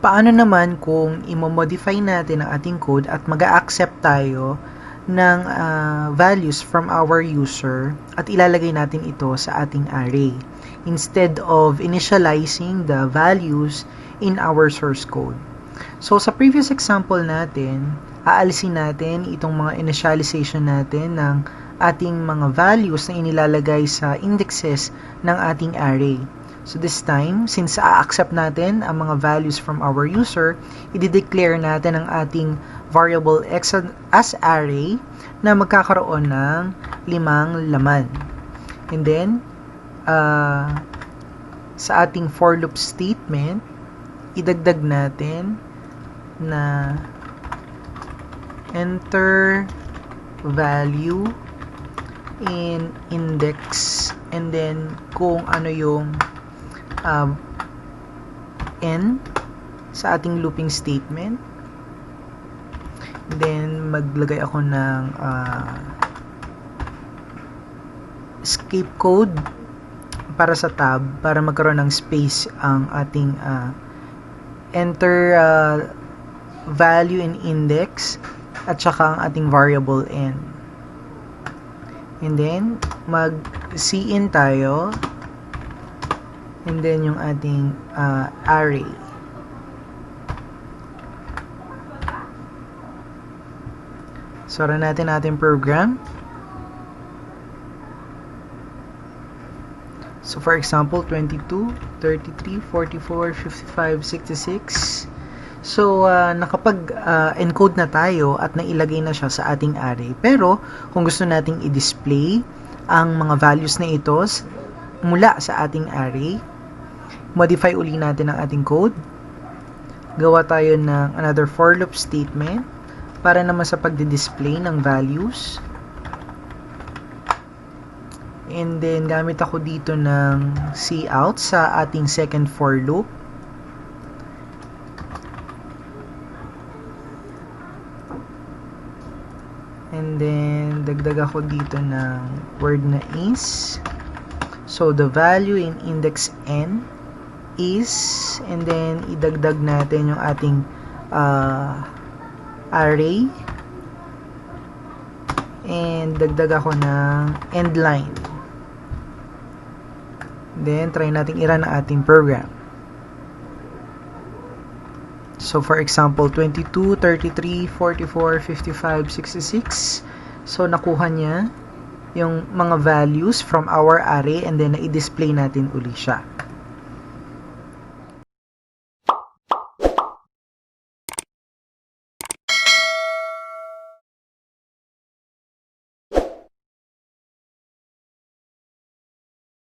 Paano naman kung i-modify natin ang ating code at mag-accept tayo ng values from our user at ilalagay natin ito sa ating array instead of initializing the values in our source code. So sa previous example natin, aalisin natin itong mga initialization natin ng ating mga values na inilalagay sa indexes ng ating array. So this time, since a-accept natin ang mga values from our user, i-declare natin ang ating variable x as array na magkakaroon ng 5 laman. And then, sa ating for loop statement, idagdag natin na enter value in index and then kung ano yung n sa ating looping statement. Then maglagay ako ng escape code para sa tab para magkaroon ng space ang ating enter value in index at saka ang ating variable n. And then mag-cin tayo and then yung ating array. So run natin ating program. So for example, 22, 33, 44, 55, 66. So nakapag-encode na tayo at nailagay na siya sa ating array. Pero kung gusto nating i-display ang mga values na ito mula sa ating array, modify uli natin ang ating code. Gawa tayo ng another for loop statement para naman sa pagdi-display ng values. And then gamit ako dito ng cout sa ating second for loop. And then dagdag ako dito ng word na is. So the value in index n is, and then idagdag natin yung ating array, and dagdag ako ng end line. Then try natin i-run ang ating program. So for example, 22, 33, 44, 55, 66. So nakuha niya yung mga values from our array and then na-i-display natin uli siya.